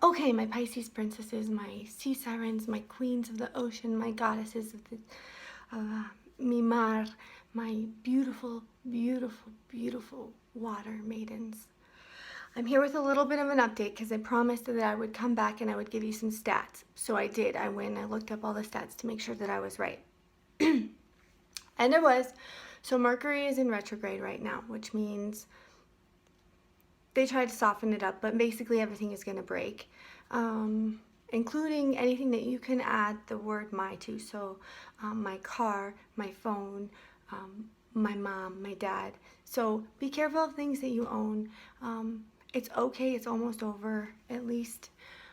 Okay, my Pisces princesses, my sea sirens, my queens of the ocean, my goddesses of the mi mar, my beautiful, beautiful, beautiful water maidens. I'm here with a little bit of an update because I promised that I would come back and I would give you some stats. So I did. I went and I looked up all the stats to make sure that I was right. And I was. So Mercury is in retrograde right now, which means they tried to soften it up, but basically everything is going to break, including anything that you can add the word my to. So my car, my phone, my mom, my dad. So be careful of things that you own. It's okay. It's almost over, at least.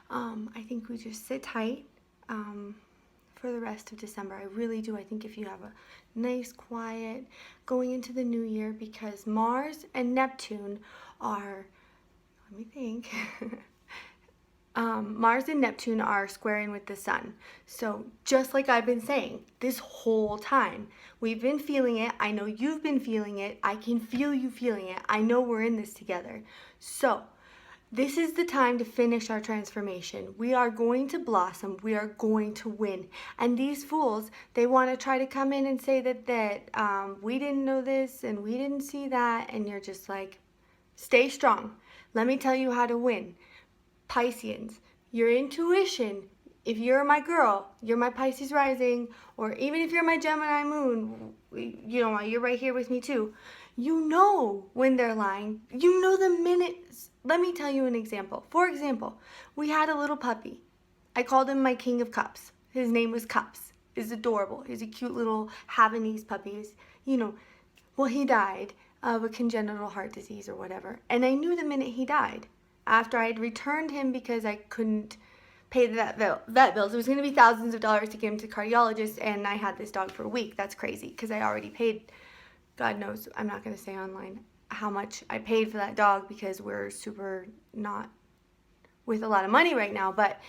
I think we just sit tight for the rest of December. I really do. I think if you have a nice, quiet going into the new year, because Mars and Neptune are, let me think, Mars and Neptune are squaring with the sun. So just like I've been saying this whole time, we've been feeling it. I know you've been feeling it. I can feel you feeling it. I know we're in this together. So this is the time to finish our transformation. We are going to blossom. We are going to win. And these fools, they want to try to come in and say that we didn't know this and we didn't see that. And you're just like, stay strong. Let me tell you how to win. Pisceans, your intuition, if you're my girl, you're my Pisces rising, or even if you're my Gemini moon, you know, you're right here with me too. You know when they're lying. You know the minute. Let me tell you an example. For example, we had a little puppy. I called him my King of Cups. His name was Cups. He's adorable. He's a cute little Havanese puppy. You know, well, he died of a congenital heart disease or whatever. And I knew the minute he died. After I had returned him because I couldn't pay the vet bills. It was going to be thousands of dollars to get him to cardiologist, and I had this dog for a week. That's crazy because I already paid, God knows, I'm not going to say online how much I paid for that dog because we're super not with a lot of money right now. But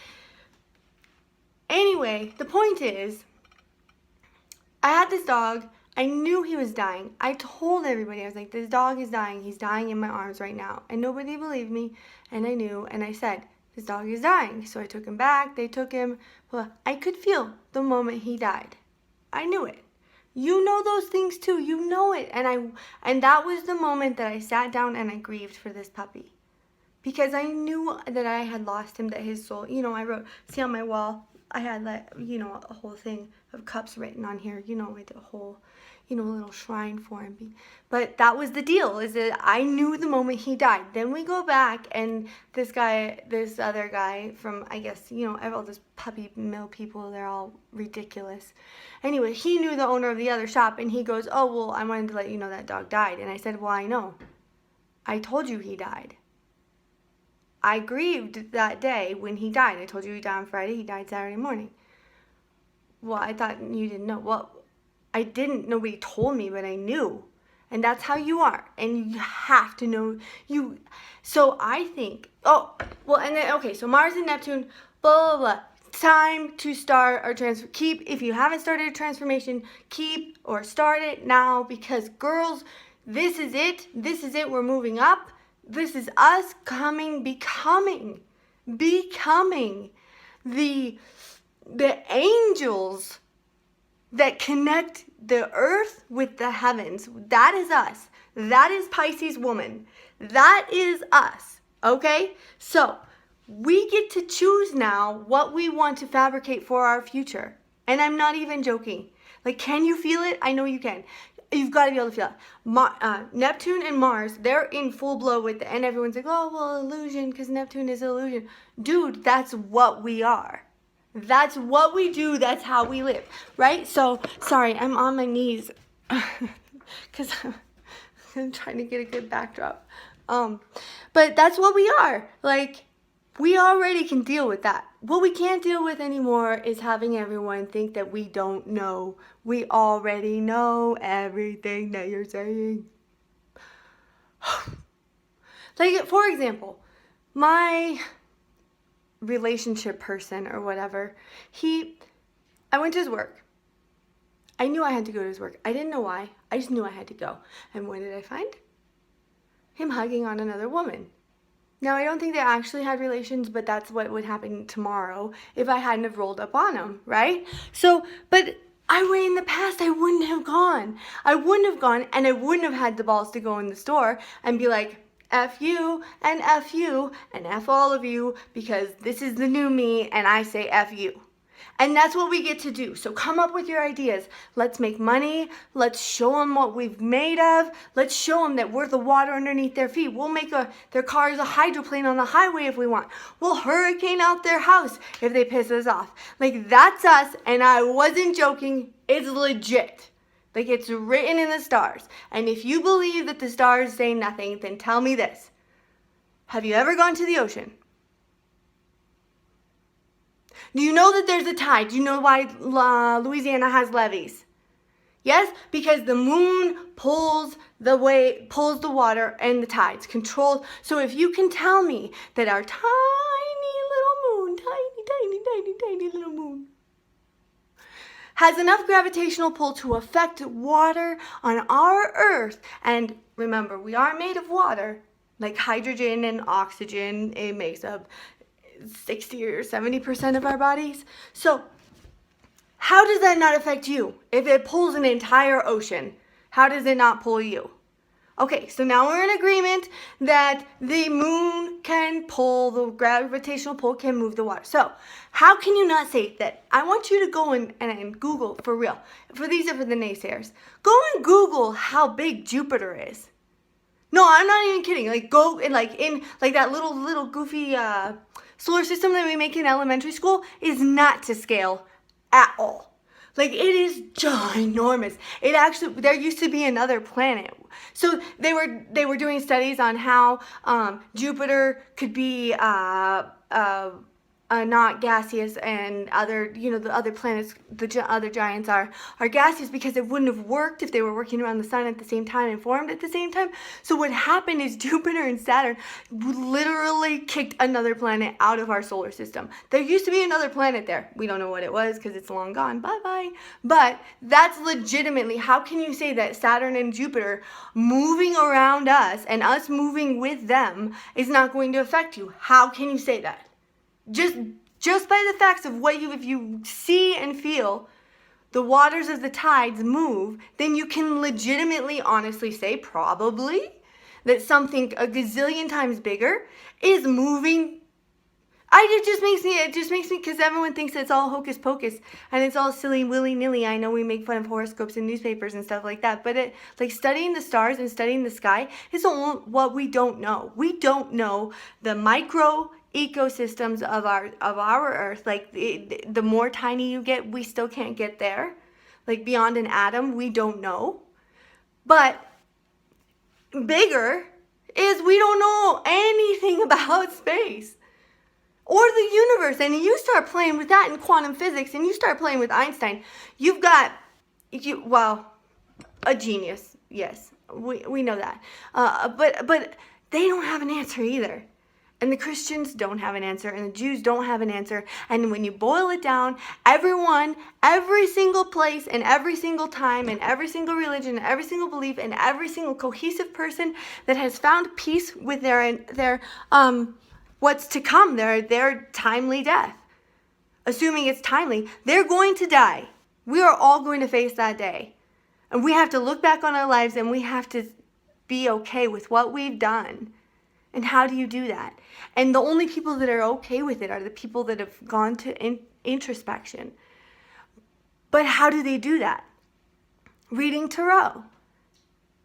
anyway, the point is, I had this dog. I knew he was dying. I told everybody, I was like, this dog is dying. He's dying in my arms right now. And nobody believed me. And I knew. And I said, this dog is dying. So I took him back. They took him. Well, I could feel the moment he died. I knew it. You know those things too. You know it. And that was the moment that I sat down and I grieved for this puppy. Because I knew that I had lost him, that his soul, you know, I wrote, see on my wall, I had like, you know, a whole thing of cups written on here, you know, I did a whole, you know, a little shrine for him. But that was the deal, is that I knew the moment he died. Then we go back and this other guy from, I guess, you know, I have all those puppy mill people, they're all ridiculous. Anyway, he knew the owner of the other shop and he goes, oh, well, I wanted to let you know that dog died. And I said, well, I know. I told you he died. I grieved that day when he died. I told you he died on Friday. He died Saturday morning. Well, I thought you didn't know. Well, I didn't. Nobody told me, but I knew. And that's how you are. And you have to know. So I think, oh, well, and then, okay, so Mars and Neptune, blah, blah, blah. Time to start our if you haven't started a transformation, keep or start it now, because girls, this is it. This is it. We're moving up. This is us becoming the angels that connect the earth with the heavens. That is us. That is Pisces woman. That is us. Okay? So we get to choose now what we want to fabricate for our future. And I'm not even joking. Like, can you feel it? I know you can. You've got to be able to feel it. Neptune and Mars, they're in full blow with it. And everyone's like, oh, well, illusion, because Neptune is illusion. Dude, that's what we are. That's what we do. That's how we live. Right? So, sorry, I'm on my knees. Because I'm trying to get a good backdrop. But that's what we are. Like, we already can deal with that. What we can't deal with anymore is having everyone think that we don't know. We already know everything that you're saying. Like, for example, my relationship person or whatever, I went to his work. I knew I had to go to his work. I didn't know why. I just knew I had to go. And what did I find? Him hugging on another woman. Now, I don't think they actually had relations, but that's what would happen tomorrow if I hadn't have rolled up on them, right? So, but in the past, I wouldn't have gone. I wouldn't have gone, and I wouldn't have had the balls to go in the store and be like, F you, and F you, and F all of you, because this is the new me, and I say F you. And that's what we get to do. So come up with your ideas. Let's make money. Let's show them what we've made of. Let's show them that we're the water underneath their feet. We'll make their cars a hydroplane on the highway if we want. We'll hurricane out their house if they piss us off. Like, that's us, and I wasn't joking. It's legit. Like, it's written in the stars. And if you believe that the stars say nothing, then tell me this. Have you ever gone to the ocean? Do you know that there's a tide? Do you know why Louisiana has levees? Yes, because the moon pulls the water and the tides controls. So if you can tell me that our tiny little moon, tiny little moon, has enough gravitational pull to affect water on our Earth, and remember, we are made of water, like hydrogen and oxygen, it makes up 60 or 70% of our bodies. So how does that not affect you? If it pulls an entire ocean, how does it not pull you? Okay, so now we're in agreement that the moon can pull, the gravitational pull can move the water. So how can you not say that? I want you to go and Google, for real. These are for the naysayers. Go and Google how big Jupiter is. No, I'm not even kidding. Like, go in that little goofy solar system that we make in elementary school is not to scale at all. Like, it is ginormous. It actually, there used to be another planet. So they were doing studies on how Jupiter could be not gaseous, and the other planets, other giants are gaseous, because it wouldn't have worked if they were working around the sun at the same time and formed at the same time. So what happened is Jupiter and Saturn literally kicked another planet out of our solar system. There used to be another planet there. We don't know what it was because it's long gone. Bye-bye. But that's legitimately, how can you say that Saturn and Jupiter moving around us and us moving with them is not going to affect you? How can you say that? Just by the facts of if you see and feel the waters of the tides move, then you can legitimately, honestly say probably that something a gazillion times bigger is moving. It just makes me, because everyone thinks it's all hocus pocus and it's all silly willy-nilly. I know we make fun of horoscopes in newspapers and stuff like that, but studying the stars and studying the sky is what we don't know. We don't know the micro ecosystems of our Earth. Like, the more tiny you get, we still can't get there. Like, beyond an atom, we don't know. But bigger is we don't know anything about space or the universe. And you start playing with that in quantum physics, and you start playing with Einstein, you've got a genius. Yes, we know that. But they don't have an answer either. And the Christians don't have an answer, and the Jews don't have an answer. And when you boil it down, everyone, every single place, and every single time, and every single religion, and every single belief, and every single cohesive person that has found peace with their what's to come, their timely death, assuming it's timely, they're going to die. We are all going to face that day. And we have to look back on our lives, and we have to be okay with what we've done. And how do you do that? And the only people that are okay with it are the people that have gone to introspection. But how do they do that? Reading tarot.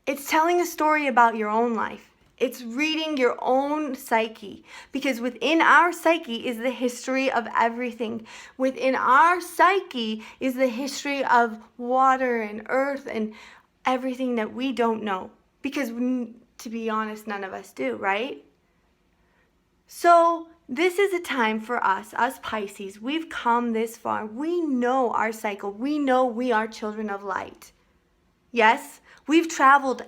It's telling a story about your own life. It's reading your own psyche. Because within our psyche is the history of everything. Within our psyche is the history of water and earth and everything that we don't know. Because to be honest, none of us do, right? So this is a time for us Pisces. We've come this far. We know our cycle. We know we are children of light. Yes, we've traveled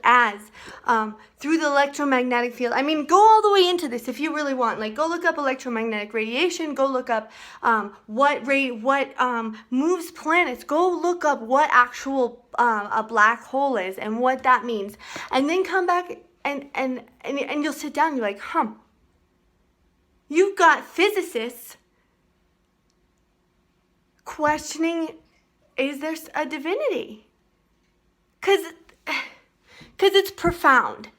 through the electromagnetic field. I mean, go all the way into this if you really want. Like, go look up electromagnetic radiation. Go look up what moves planets. Go look up what actual a black hole is and what that means. And then come back and you'll sit down and you're like, You've got physicists questioning, is there a divinity? Because it's profound.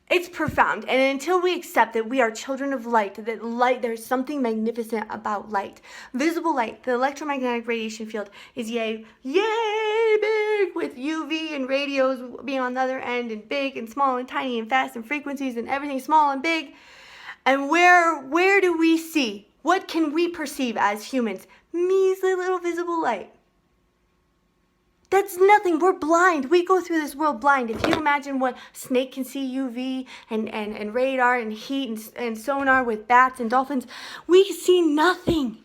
It's profound. And until we accept that we are children of light, that light, there's something magnificent about light. Visible light, the electromagnetic radiation field is yay big, with UV and radios being on the other end, and big and small and tiny and fast, and frequencies and everything small and big. And where do we see? What can we perceive as humans? Measly little visible light. That's nothing. We're blind. We go through this world blind. If you imagine what snake can see UV and radar and heat and sonar with bats and dolphins, we see nothing.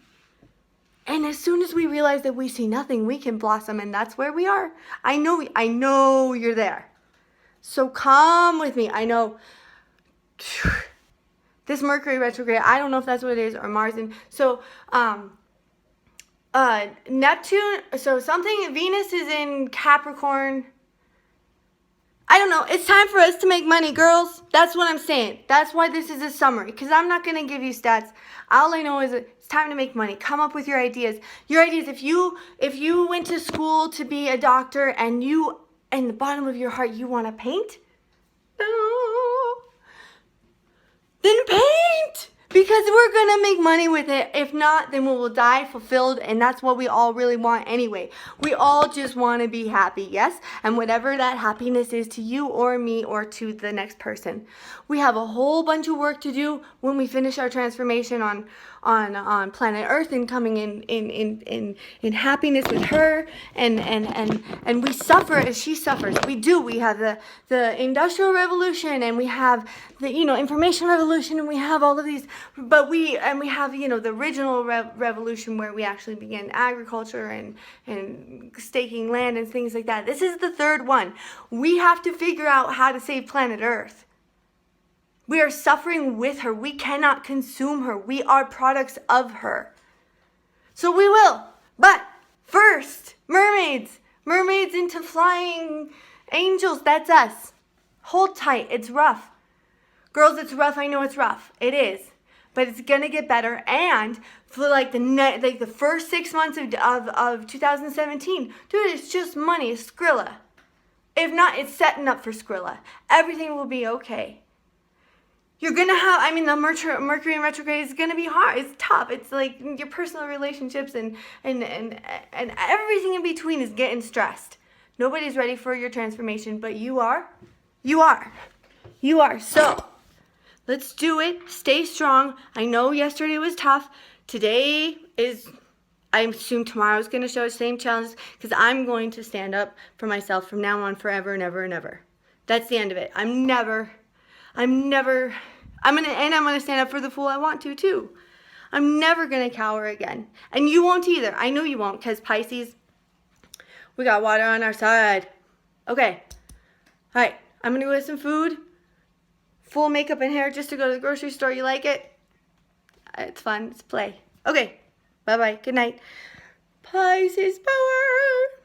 And as soon as we realize that we see nothing, we can blossom, and that's where we are. I know you're there. So come with me. I know this Mercury retrograde, I don't know if that's what it is, or Mars. And so, Neptune, so something, Venus is in Capricorn. I don't know. It's time for us to make money, girls. That's what I'm saying. That's why this is a summary, because I'm not going to give you stats. All I know is it's time to make money. Come up with your ideas. Your ideas, if you went to school to be a doctor and you, in the bottom of your heart, you want to paint, then paint! Because we're going to make money with it. If not, then we will die fulfilled, and that's what we all really want anyway. We all just want to be happy, yes? And whatever that happiness is to you or me or to the next person. We have a whole bunch of work to do when we finish our transformation on planet Earth and coming in happiness with her, and we suffer as she suffers. We do. We have the Industrial Revolution, and we have the information revolution, and we have all of these, but we have the original revolution where we actually began agriculture and staking land and things like that. This is the third one. We have to figure out how to save planet Earth. We are suffering with her. We cannot consume her. We are products of her. So we will. But first, mermaids. Mermaids into flying angels. That's us. Hold tight. It's rough. Girls, it's rough. I know it's rough. It is. But it's going to get better. And for the first 6 months of 2017, dude, it's just money. It's Skrilla. If not, it's setting up for Skrilla. Everything will be okay. You're going to have, the Mercury in retrograde is going to be hard. It's tough. It's like your personal relationships and everything in between is getting stressed. Nobody's ready for your transformation, but you are. You are. You are. So, let's do it. Stay strong. I know yesterday was tough. Today is, I assume tomorrow is going to show the same challenges, because I'm going to stand up for myself from now on, forever and ever and ever. That's the end of it. I'm gonna stand up for the fool I want to too. I'm never gonna cower again. And you won't either. I know you won't, because Pisces, we got water on our side. Okay. Alright, I'm gonna go get some food. Full makeup and hair just to go to the grocery store. You like it? It's fun. It's play. Okay. Bye-bye. Good night. Pisces power.